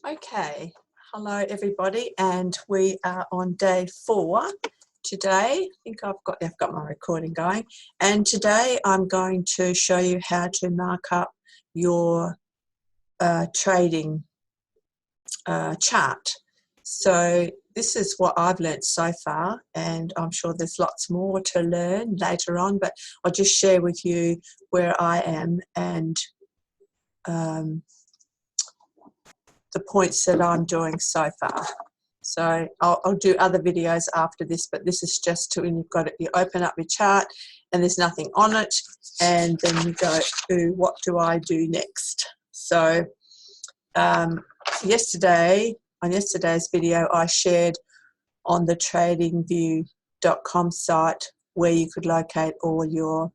Okay, hello everybody, and we are on day 4 today. I think I've got my recording going, and today I'm going to show you how to mark up your trading chart. So this is what I've learnt so far, and I'm sure there's lots more to learn later on, but I'll just share with you where I am and the points that I'm doing so far. So I'll do other videos after this, but this is just to when you open up your chart and there's nothing on it, and then you go to what do I do next. So on yesterday's video I shared on the tradingview.com site where you could locate all your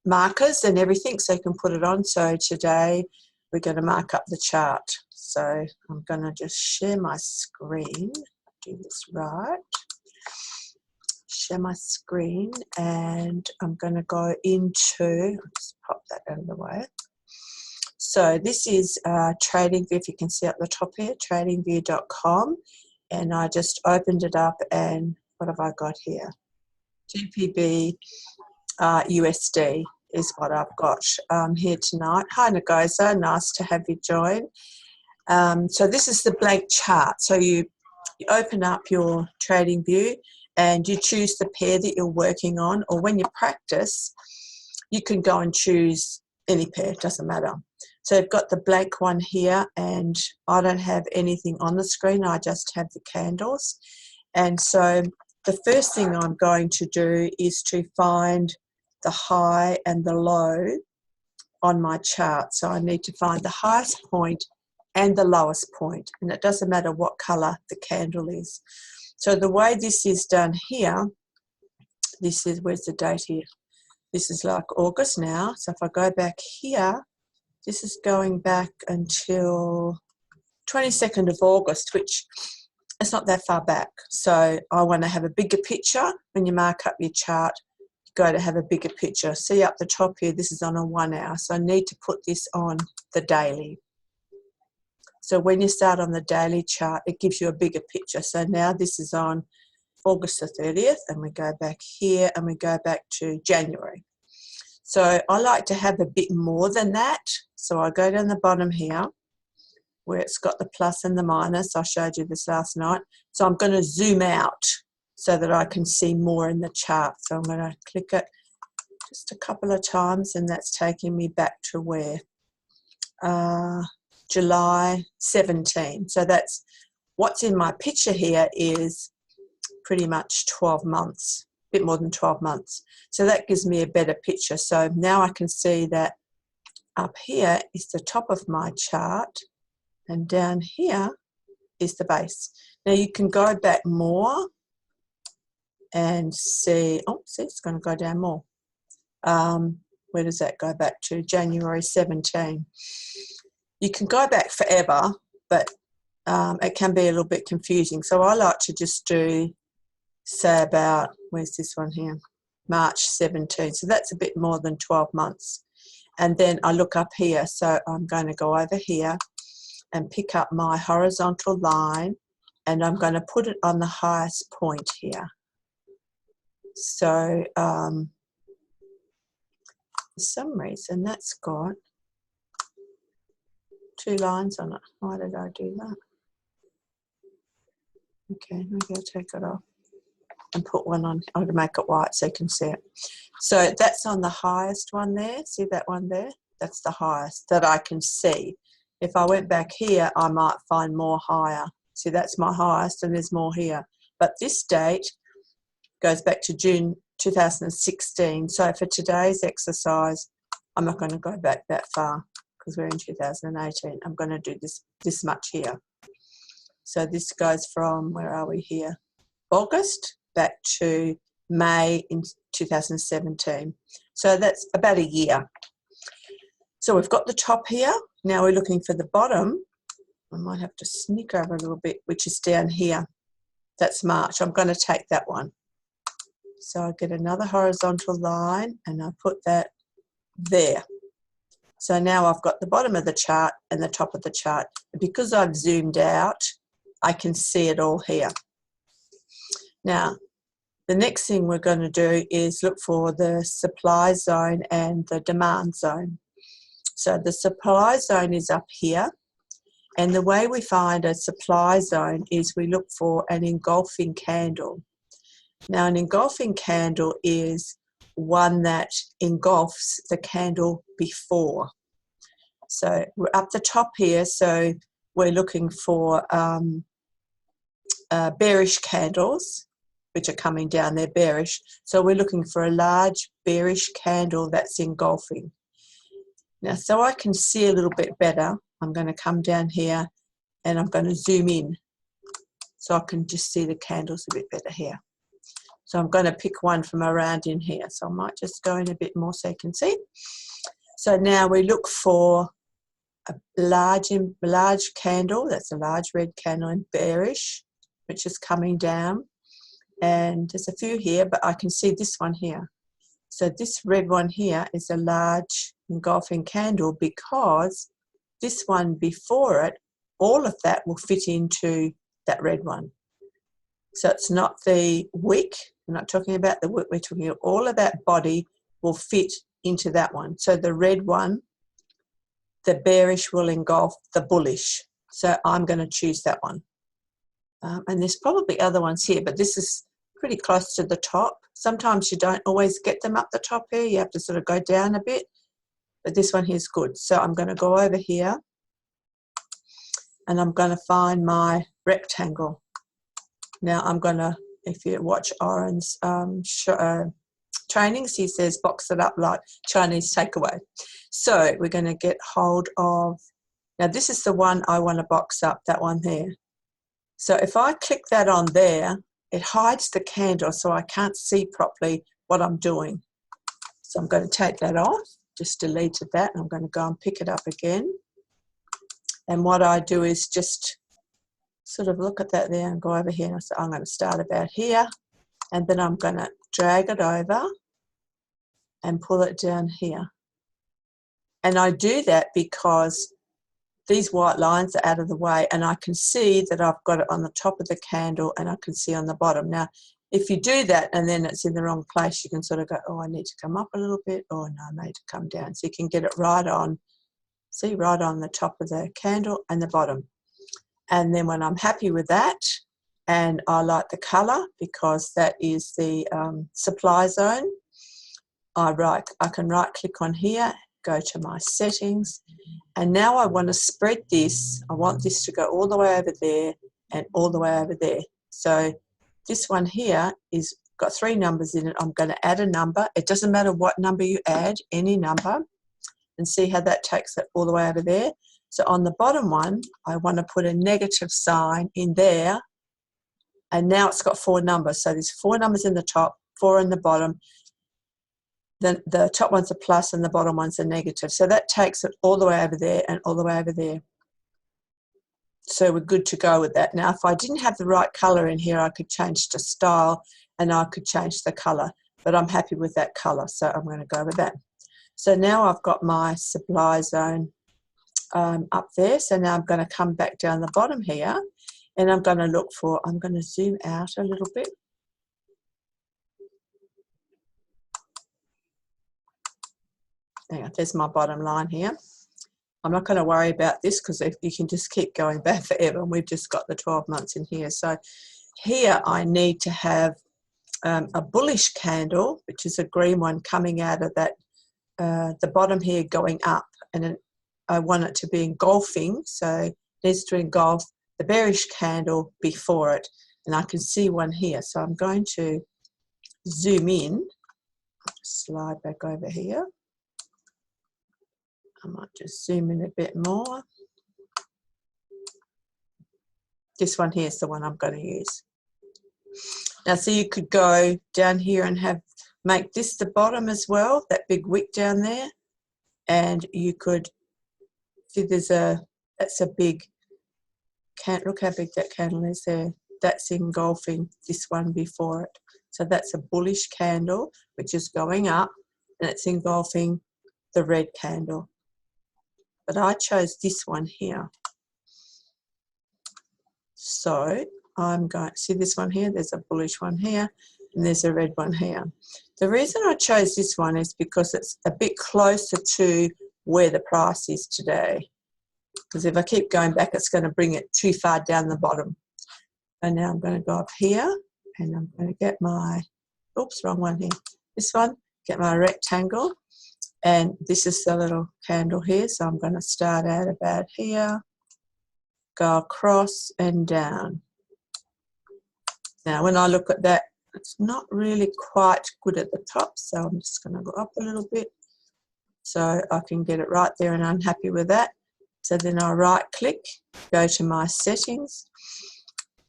markers and everything so you can put it on. So today we're going to mark up the chart. So I'm going to just share my screen, do this right, share my screen, and I'm going to go into, I'll just pop that out of the way. So this is TradingView, if you can see at the top here, tradingview.com, and I just opened it up, and what have I got here? GBP USD is what I've got here tonight. Hi Nagosa, nice to have you join. So this is the blank chart. So you open up your trading view and you choose the pair that you're working on, or when you practice you can go and choose any pair, it doesn't matter. So you've got the blank one here, and I don't have anything on the screen, I just have the candles. And so the first thing I'm going to do is to find the high and the low on my chart. So I need to find the highest point and the lowest point, and it doesn't matter what color the candle is. So the way this is done here, this is, where's the date here? This is like August now. So if I go back here, this is going back until 22nd of August, which it's not that far back. So I want to have a bigger picture. When you mark up your chart, go to have a bigger picture. See up the top here, this is on a 1 hour, so I need to put this on the daily. So when you start on the daily chart, it gives you a bigger picture. So now this is on August the 30th, and we go back here and we go back to January. So I like to have a bit more than that. So I go down the bottom here where it's got the plus and the minus. I showed you this last night. So I'm going to zoom out so that I can see more in the chart. So I'm going to click it just a couple of times, and that's taking me back to where? July 17. So that's what's in my picture here is pretty much 12 months, a bit more than 12 months. So that gives me a better picture. So now I can see that up here is the top of my chart, and down here is the base. Now you can go back more and see, oh, see, it's going to go down more. Where does that go back to? January 17. You can go back forever, but it can be a little bit confusing. So I like to just do, say about, where's this one here? March 17. So that's a bit more than 12 months. And then I look up here. So I'm going to go over here and pick up my horizontal line, and I'm going to put it on the highest point here. So for some reason that's got 2 lines on it. Why did I do that? Okay, maybe I'll take it off and put one on. I'll make it white so you can see it. So that's on the highest one there. See that one there? That's the highest that I can see. If I went back here, I might find more higher. See, that's my highest, and there's more here. But this date goes back to June 2016. So for today's exercise, I'm not going to go back that far because we're in 2018. I'm going to do this much here. So this goes from, where are we here? August back to May in 2017. So that's about a year. So we've got the top here. Now we're looking for the bottom. I might have to sneak over a little bit, which is down here. That's March. I'm going to take that one. So I get another horizontal line and I put that there. So now I've got the bottom of the chart and the top of the chart. Because I've zoomed out, I can see it all here. Now, the next thing we're going to do is look for the supply zone and the demand zone. So the supply zone is up here, and the way we find a supply zone is we look for an engulfing candle. Now, an engulfing candle is one that engulfs the candle before. So we're up the top here, so we're looking for bearish candles, which are coming down, they're bearish. So we're looking for a large bearish candle that's engulfing. Now, so I can see a little bit better, I'm going to come down here and I'm going to zoom in so I can just see the candles a bit better here. So I'm going to pick one from around in here. So I might just go in a bit more so you can see. So now we look for a large candle, that's a large red candle in bearish, which is coming down. And there's a few here, but I can see this one here. So this red one here is a large engulfing candle because this one before it, all of that will fit into that red one. So it's not the wick, we're not talking about the wick, we're talking about all of that body will fit into that one. So the red one, the bearish will engulf the bullish. So I'm going to choose that one. And there's probably other ones here, but this is pretty close to the top. Sometimes you don't always get them up the top here. You have to sort of go down a bit, but this one here is good. So I'm going to go over here and I'm going to find my rectangle. Now I'm going to, if you watch Oren's trainings, he says box it up like Chinese takeaway. So we're going to get hold of, now this is the one I want to box up, that one there. So if I click that on there, it hides the candle so I can't see properly what I'm doing. So I'm going to take that off, just deleted that, and I'm going to go and pick it up again. And what I do is just sort of look at that there and go over here. And so I'm going to start about here, and then I'm going to drag it over and pull it down here. And I do that because these white lines are out of the way and I can see that I've got it on the top of the candle and I can see on the bottom. Now, if you do that and then it's in the wrong place, you can sort of go, oh, I need to come up a little bit, or no, I need to come down. So you can get it right on, see, right on the top of the candle and the bottom. And then when I'm happy with that, and I like the colour because that is the supply zone, I can right click on here, go to my settings, and now I want to spread this. I want this to go all the way over there and all the way over there. So this one here is got 3 numbers in it. I'm going to add a number. It doesn't matter what number you add, any number, and see how that takes it all the way over there. So on the bottom one, I want to put a negative sign in there, and now it's got 4 numbers. So there's 4 numbers in the top, 4 in the bottom. Then the top one's a plus and the bottom one's a negative. So that takes it all the way over there and all the way over there. So we're good to go with that. Now, if I didn't have the right colour in here, I could change to style and I could change the colour. But I'm happy with that colour, so I'm going to go with that. So now I've got my supply zone up there. So now I'm going to come back down the bottom here and I'm going to look for, I'm going to zoom out a little bit. Hang on, there's my bottom line here. I'm not going to worry about this because you can just keep going back forever, and we've just got the 12 months in here. So here I need to have a bullish candle, which is a green one coming out of that, the bottom here going up, and I want it to be engulfing, so it needs to engulf the bearish candle before it, and I can see one here. So I'm going to zoom in, slide back over here. I might just zoom in a bit more. This one here is the one I'm going to use. Now, so you could go down here and make this the bottom as well, that big wick down there, and you could see that's a big candle. Look how big that candle is there. That's engulfing this one before it. So that's a bullish candle which is going up, and it's engulfing the red candle. but I chose this one here. So I'm going to see this one here, there's a bullish one here, and there's a red one here. The reason I chose this one is because it's a bit closer to where the price is today. Because if I keep going back, it's going to bring it too far down the bottom. And now I'm going to go up here, and I'm going to get my, oops, wrong one here. This one, get my rectangle, and this is the little candle here. So I'm going to start out about here, go across and down. Now, when I look at that, it's not really quite good at the top, so I'm just going to go up a little bit so I can get it right there, and I'm happy with that. So then I right click, go to my settings.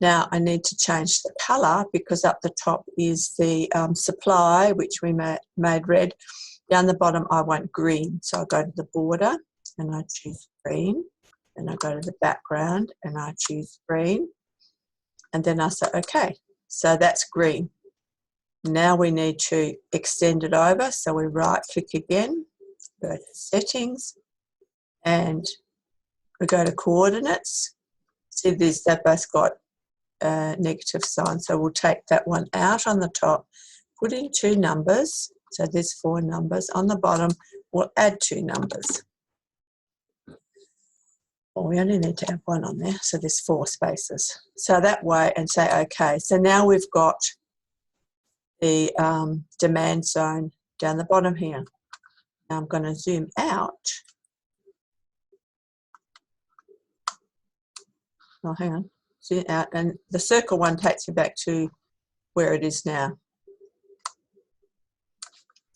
Now I need to change the colour because up the top is the supply, which we made red. Down the bottom I want green. So I go to the border and I choose green. Then I go to the background and I choose green. And then I say, okay, so that's green. Now we need to extend it over. So we right click again, go to settings, and we go to coordinates. See, they've both got negative sign, so we'll take that one out on the top, put in 2 numbers, so there's 4 numbers. On the bottom we'll add 2 numbers. Well, we only need to have 1 on there, so there's 4 spaces. So that way, and say okay. So now we've got the demand zone down the bottom here. Now I'm going to zoom out. Oh, hang on. Zoom out, and the circle one takes you back to where it is now.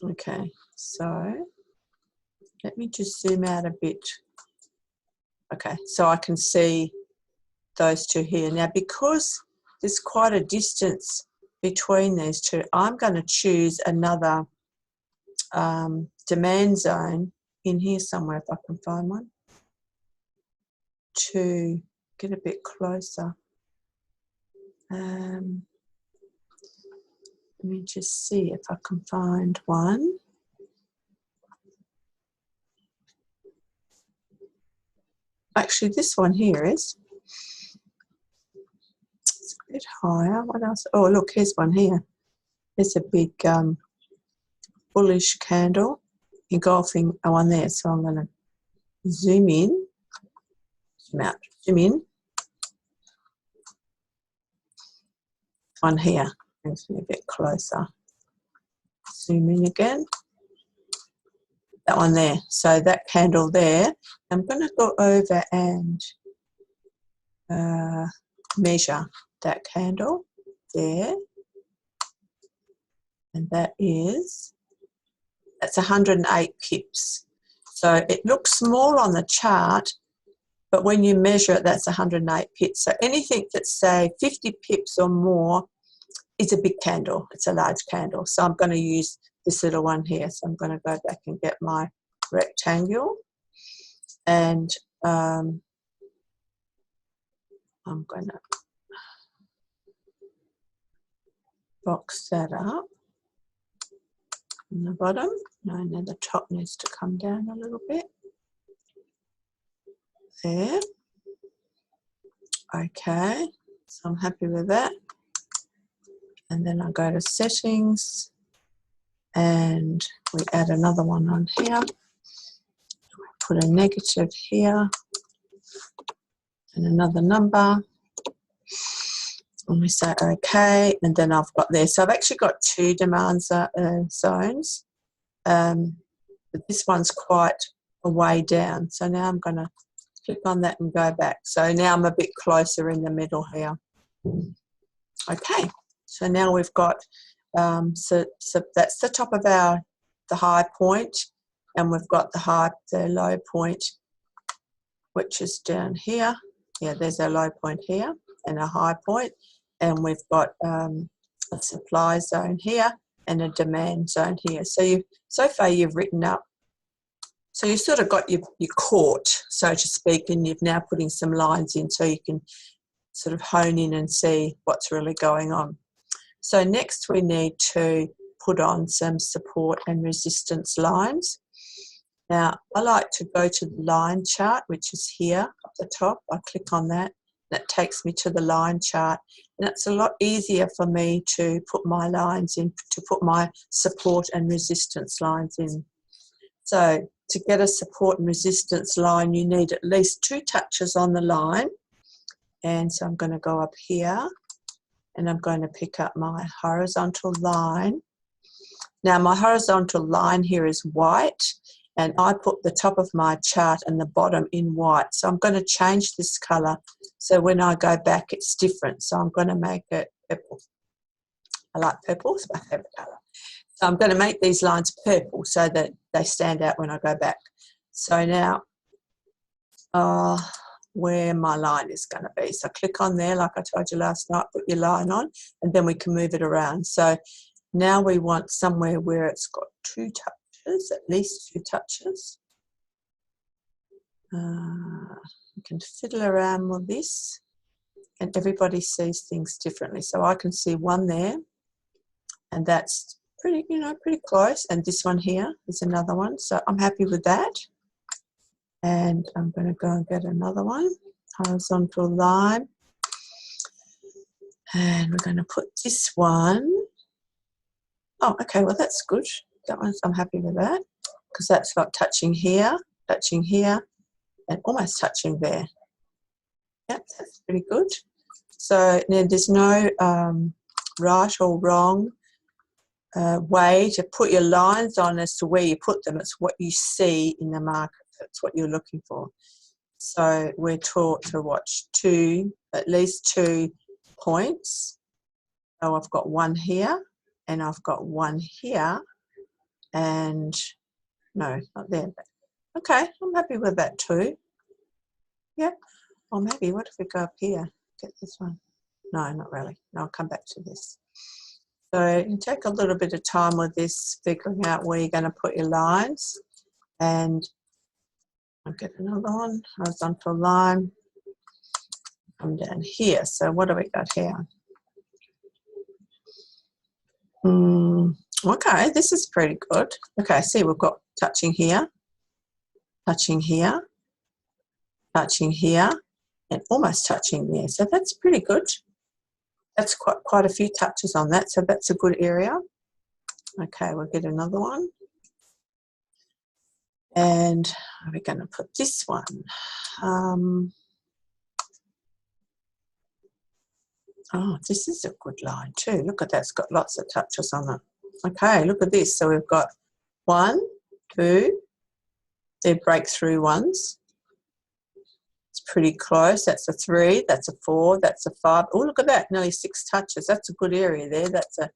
Okay, so let me just zoom out a bit. Okay, so I can see those 2 here. Now, because there's quite a distance between these 2, I'm going to choose another demand zone in here somewhere, if I can find one, to get a bit closer. Let me just see if I can find one. Actually, this one here is. It's a bit higher. What else? Oh, look, here's one here. There's a big bullish candle engulfing one there. So I'm going to zoom in, zoom out, zoom in. One here brings me a bit closer. Zoom in again. That one there. So that candle there, I'm going to go over and measure that candle there. And that's 108 pips. So it looks small on the chart, but when you measure it, that's 108 pips. So anything that's, say, 50 pips or more is a big candle. It's a large candle. So I'm going to use this little one here. So I'm going to go back and get my rectangle, and I'm going to box that up in the bottom. No, now the top needs to come down a little bit. There. Okay, so I'm happy with that. And then I go to settings, and we add another one on here. Put a negative here and another number. And we say okay, and then I've got there. So I've actually got 2 demand zones, but this one's quite a way down. So now I'm going to click on that and go back. So now I'm a bit closer in the middle here. Okay, so now we've got, so that's the top of the high point, and we've got the low point, which is down here. Yeah, there's a low point here and a high point, and we've got a supply zone here and a demand zone here. So so far you've written up, so you've sort of got your court, so to speak, and you've now putting some lines in so you can sort of hone in and see what's really going on. So next we need to put on some support and resistance lines. Now, I like to go to the line chart, which is here up the top. I click on that. That takes me to the line chart. And it's a lot easier for me to put my lines in, to put my support and resistance lines in. So to get a support and resistance line, you need at least 2 touches on the line. And so I'm going to go up here and I'm going to pick up my horizontal line. Now my horizontal line here is white, and I put the top of my chart and the bottom in white. So I'm going to change this colour so when I go back it's different. So I'm going to make it purple. I like purple, it's my favourite colour. So I'm going to make these lines purple so that they stand out when I go back. So now where my line is going to be. So click on there like I told you last night, put your line on, and then we can move it around. So now we want somewhere where it's got 2 touches, at least 2 touches. You can fiddle around with this, and everybody sees things differently. So I can see one there, and that's pretty, pretty close. And this one here is another one. So I'm happy with that. And I'm going to go and get another one, horizontal line. And we're going to put this one. Oh, okay, well, that's good. That one, I'm happy with that, because that's got touching here, and almost touching there. Yep, that's pretty good. So now there's no right or wrong way to put your lines on as to where you put them. It's what you see in the market. That's what you're looking for. So we're taught to watch at least 2 points. So I've got one here, and I've got one here, and no, not there. But okay, I'm happy with that too. Yep. Or maybe, what if we go up here? Get this one. No, not really. No, I'll come back to this. So you take a little bit of time with this, figuring out where you're going to put your lines. And I'll get another one, horizontal line. Come down here. So what do we got here? Okay, this is pretty good. Okay, see, we've got touching here, touching here, touching here, and almost touching there. So that's pretty good. That's quite a few touches on that, so that's a good area. Okay, we'll get another one. And we're going to put this one. Oh, this is a good line too. Look at that, it's got lots of touches on it. Okay, look at this. So we've got 1, 2, they're breakthrough ones. It's pretty close. That's a 3, that's a 4, that's a 5. Oh, look at that, nearly 6 touches. That's a good area there. That's a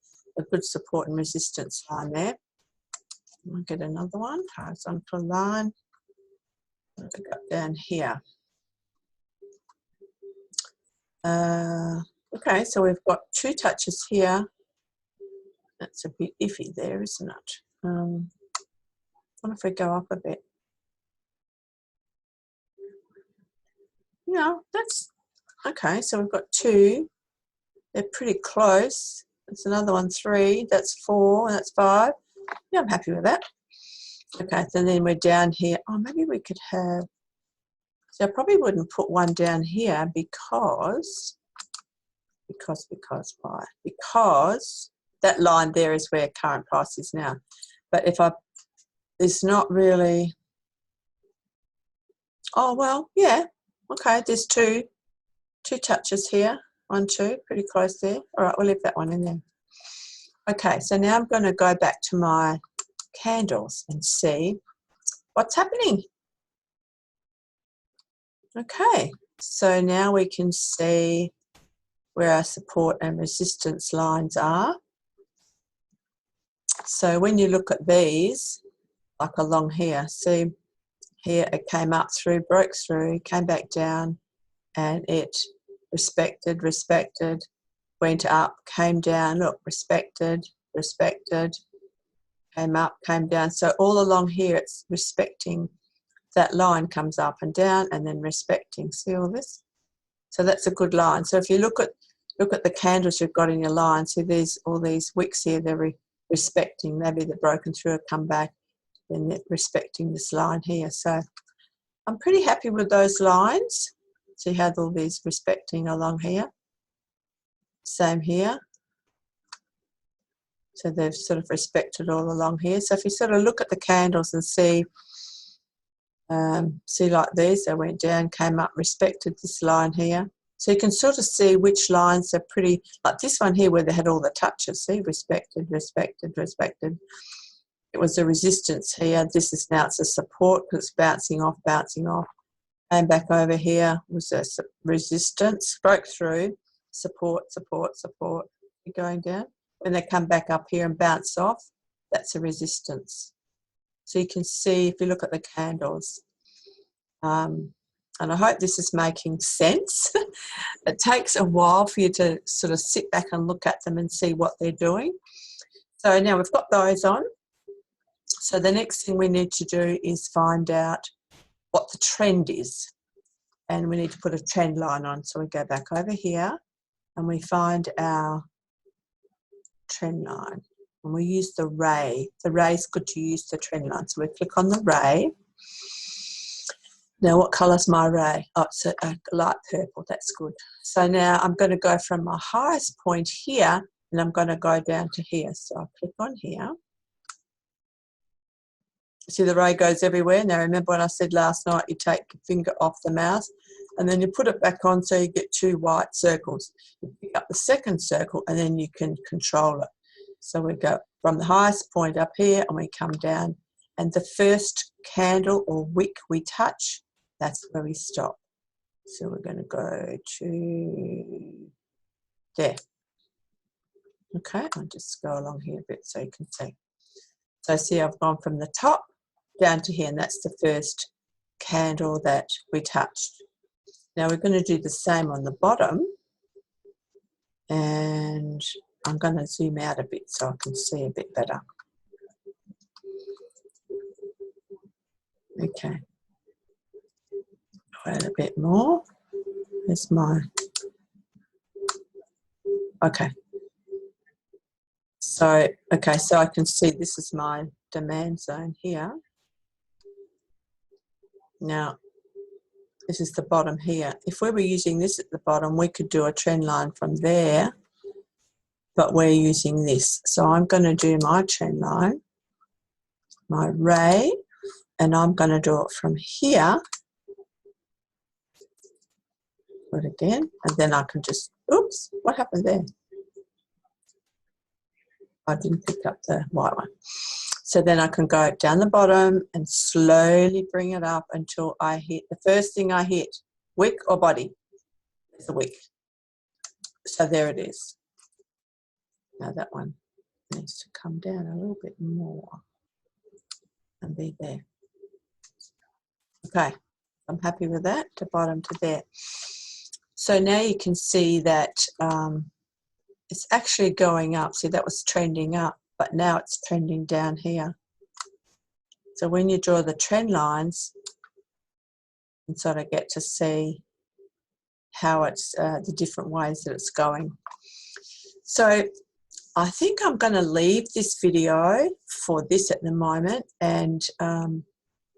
good support and resistance line there. I'll get another one, horizontal line. What have we got down here? Okay, so we've got 2 touches here. That's a bit iffy there, isn't it? What if we go up a bit? No, that's okay. So we've got 2. They're pretty close. That's another one, 3. That's 4. That's 5. Yeah, I'm happy with that. Okay, so then we're down here. Oh, maybe we could have. So I probably wouldn't put one down here because why? Because that line there is where current price is now. But if there's not really. Oh well, yeah. Okay, there's 2 touches here. 1, 2, pretty close there. All right, we'll leave that one in there. Okay, so now I'm going to go back to my candles and see what's happening. Okay, so now we can see where our support and resistance lines are. So when you look at these, like along here, see here it came up through, broke through, came back down, and it respected, went up, came down, look, respected, came up, came down. So all along here it's respecting. That line comes up and down and then respecting. See all this? So that's a good line. So if you look at the candles you've got in your line, see all these wicks here, they're respecting. Maybe they're broken through or come back. then they're respecting this line here. So I'm pretty happy with those lines. See how all these respecting along here. Same here. So they've sort of respected all along here. So if you sort of look at the candles and see like these, they went down, came up, respected this line here. So you can sort of see which lines are pretty, like this one here where they had all the touches. See, respected, respected, respected. It was a resistance here. This is now it's a support because it's bouncing off, bouncing off. Came back over here was a resistance, broke through, support, support, support. You're going down. When they come back up here and bounce off, that's a resistance. So you can see if you look at the candles. And I hope this is making sense. It takes a while for you to sort of sit back and look at them and see what they're doing. So now we've got those on. So the next thing we need to do is find out what the trend is. And we need to put a trend line on. So we go back over here and we find our trend line. And we use the ray. The ray is good to use the trend line. So we click on the ray. Now what colour is my ray? Oh, it's a light purple. That's good. So now I'm going to go from my highest point here and I'm going to go down to here. So I'll click on here. See the ray goes everywhere. Now remember when I said last night you take your finger off the mouse and then you put it back on so you get two white circles. You pick up the second circle and then you can control it. So we go from the highest point up here and we come down and the first candle or wick we touch, that's where we stop. So we're going to go to there. Okay, I'll just go along here a bit so you can see. So see I've gone from the top down to here and that's the first candle that we touched. Now we're going to do the same on the bottom and I'm going to zoom out a bit so I can see a bit better. Okay. Add a bit more. There's my, okay. So, okay, so I can see this is my demand zone here. Now, this is the bottom here. If we were using this at the bottom, we could do a trend line from there, but we're using this. So I'm going to do my trend line, my ray, and I'm going to do it from here. Do it again, and then I can just, oops, what happened there? I didn't pick up the white one. So then I can go down the bottom and slowly bring it up until I hit, the first thing I hit, wick or body? It's a wick. So there it is. Now that one needs to come down a little bit more and be there. Okay, I'm happy with that, to bottom to there. So now you can see that it's actually going up. See, that was trending up, but now it's trending down here. So when you draw the trend lines, you can sort of get to see how it's the different ways that it's going. So I think I'm going to leave this video for this at the moment, and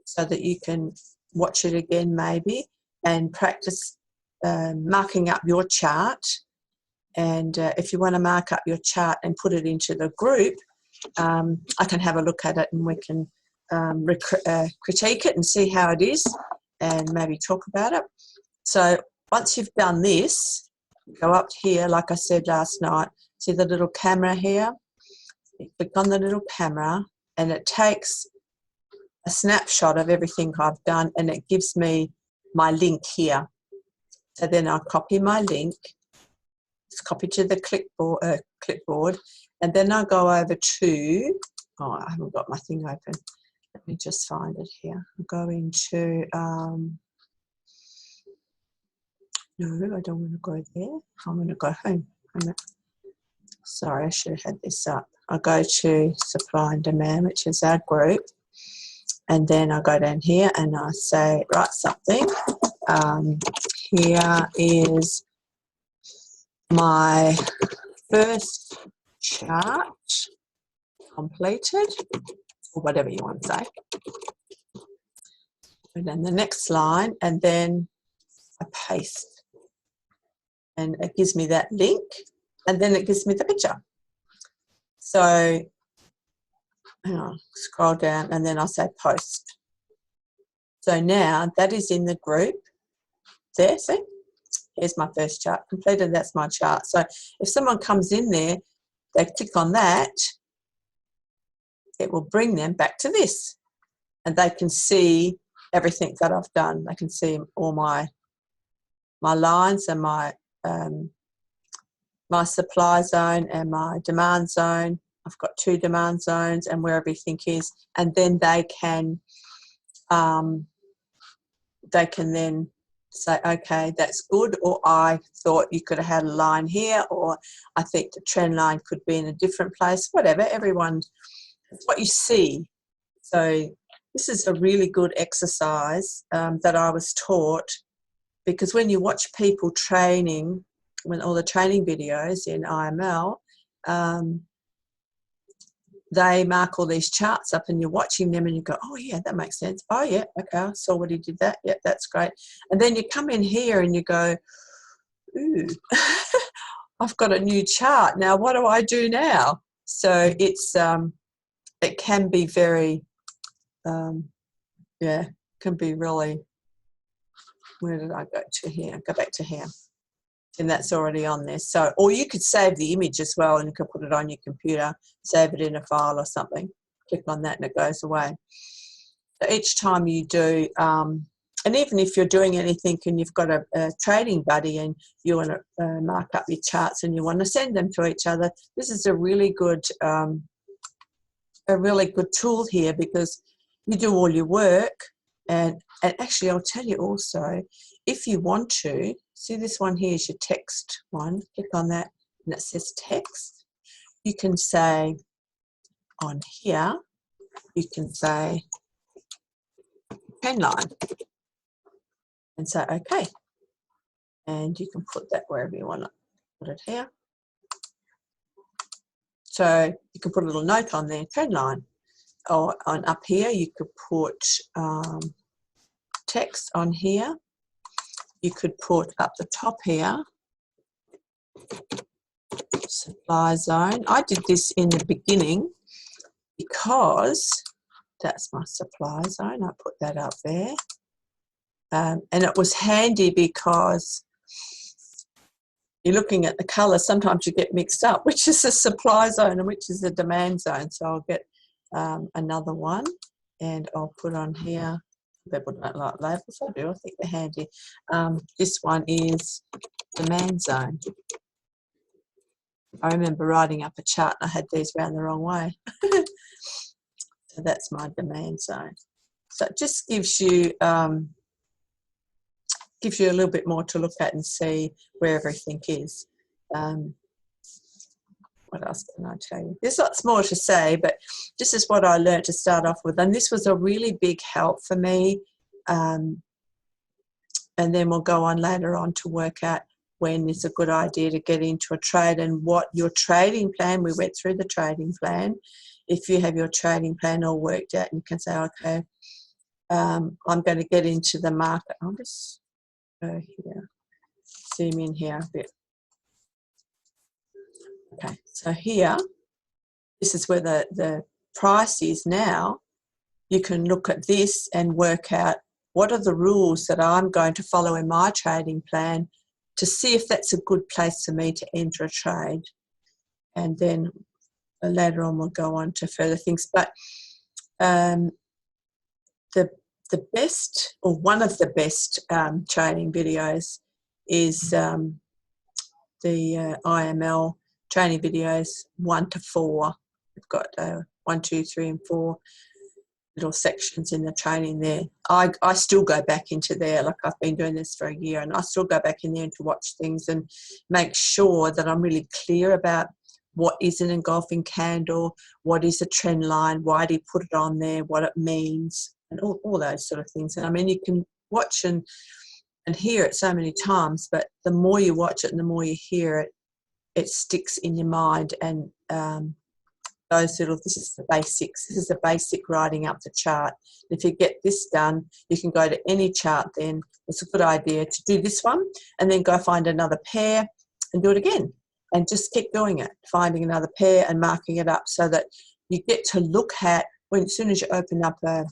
so that you can watch it again maybe and practice marking up your chart. And if you want to mark up your chart and put it into the group, I can have a look at it and we can critique it and see how it is and maybe talk about it. So once you've done this, go up here, like I said last night, see the little camera here? You click on the little camera and it takes a snapshot of everything I've done and it gives me my link here. So then I'll copy my link, it's copied to the clipboard, and then I'll go over to, oh, I haven't got my thing open. Let me just find it here. I'm going to, no, I don't want to go there. I'm going to go home. Sorry, I should have had this up. I'll go to supply and demand, which is our group. And then I'll go down here and I say, write something. Here is my first chart completed or whatever you want to say. And then the next line, and then I paste. And it gives me that link, and then it gives me the picture. So hang on, scroll down, and then I'll say post. So now that is in the group there, see? Here's my first chart completed, that's my chart. So if someone comes in there, they click on that, it will bring them back to this. And they can see everything that I've done. They can see all my lines and my supply zone and my demand zone. I've got 2 demand zones and where everything is. And then they can then say, okay, that's good, or I thought you could have had a line here, or I think the trend line could be in a different place, whatever. Everyone, it's what you see. So this is a really good exercise that I was taught, because when you watch people training, when all the training videos in IML, they mark all these charts up and you're watching them and you go, oh yeah, that makes sense. Oh yeah, okay, I saw what he did that. Yeah, that's great. And then you come in here and you go, ooh, I've got a new chart. Now what do I do now? So it's, it can be very, yeah, can be really, where did I go to here? Go back to here. And that's already on there. So, or you could save the image as well, and you can put it on your computer, save it in a file or something. Click on that and it goes away. So each time you do, and even if you're doing anything and you've got a trading buddy and you want to mark up your charts and you want to send them to each other, this is a really good tool here, because you do all your work. And actually, I'll tell you also, if you want to, see this one here is your text one. Click on that and it says text. You can say on here, you can say pen line and say okay. And you can put that wherever you want to put it here. So you can put a little note on there, pen line. Or on up here, you could put text on here. You could put up the top here, supply zone. I did this in the beginning because that's my supply zone. I put that up there. And it was handy because you're looking at the colour. Sometimes you get mixed up, which is the supply zone and which is the demand zone. So I'll get another one and I'll put on here. People don't like labels, I do, I think they're handy. This one is demand zone. I remember writing up a chart and I had these round the wrong way. So that's my demand zone. So it just gives you a little bit more to look at and see where everything is. What else can I tell you? There's lots more to say, but this is what I learned to start off with. And this was a really big help for me. And then we'll go on later on to work out when it's a good idea to get into a trade and what your trading plan, we went through the trading plan. If you have your trading plan all worked out, you can say, okay, I'm going to get into the market. I'll just go here, zoom in here a bit. Okay, so here, this is where the price is now. You can look at this and work out what are the rules that I'm going to follow in my trading plan to see if that's a good place for me to enter a trade. And then later on we'll go on to further things. But the best, or one of the best training videos is the IML training videos 1 to 4. We've got 1, 2, 3 and 4 little sections in the training there. I still go back into there, like I've been doing this for a year, and I still go back in there to watch things and make sure that I'm really clear about what is an engulfing candle, what is a trend line, why do you put it on there, what it means, and all those sort of things. And I mean, you can watch and hear it so many times, but the more you watch it and the more you hear it, it sticks in your mind, and those little, this is the basics. This is the basic writing up the chart. If you get this done, you can go to any chart then. It's a good idea to do this one and then go find another pair and do it again. And just keep doing it, finding another pair and marking it up so that you get to look at, when as soon as you open up a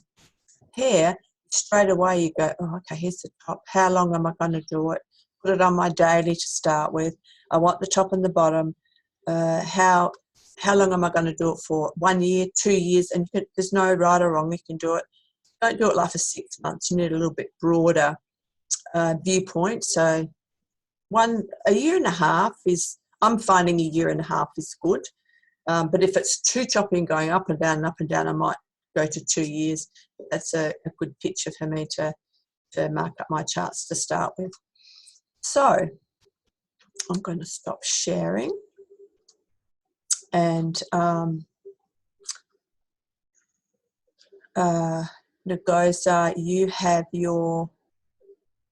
pair, straight away you go, oh, okay, here's the top. How long am I going to do it? Put it on my daily to start with. I want the top and the bottom. How long am I going to do it for? 1 year, 2 years? And there's no right or wrong. You can do it. Don't do it like for 6 months. You need a little bit broader viewpoint. So a year and a half is, I'm finding a year and a half is good. But if it's too choppy and going up and down, I might go to 2 years. That's a good picture for me to mark up my charts to start with. So I'm going to stop sharing. And Nagosa,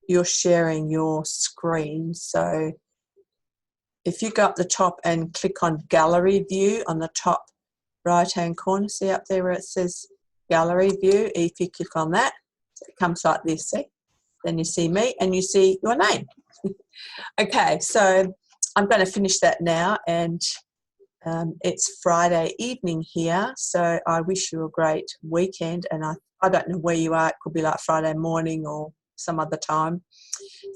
you're sharing your screen. So if you go up the top and click on gallery view on the top right hand corner, see up there where it says gallery view, if you click on that, it comes like this, see? Then you see me and you see your name. Okay, so I'm going to finish that now, and it's Friday evening here, so I wish you a great weekend, and I don't know where you are. It could be like Friday morning or some other time.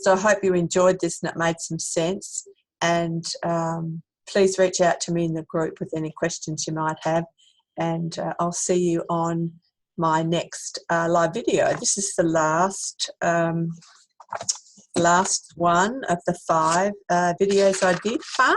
So I hope you enjoyed this and it made some sense, and please reach out to me in the group with any questions you might have, and I'll see you on my next live video. This is the last one of the 5 videos I did, but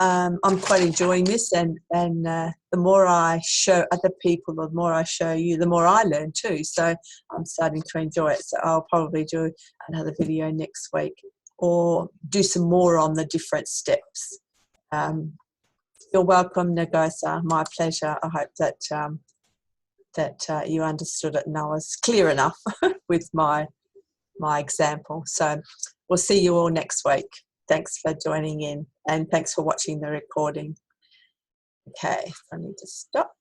I'm quite enjoying this, and the more I show other people, the more I show you, the more I learn too. So I'm starting to enjoy it. So I'll probably do another video next week or do some more on the different steps. You're welcome, Nagosa. My pleasure. I hope that you understood it and I was clear enough with my example. So we'll see you all next week. Thanks for joining in, and thanks for watching the recording. Okay, I need to stop.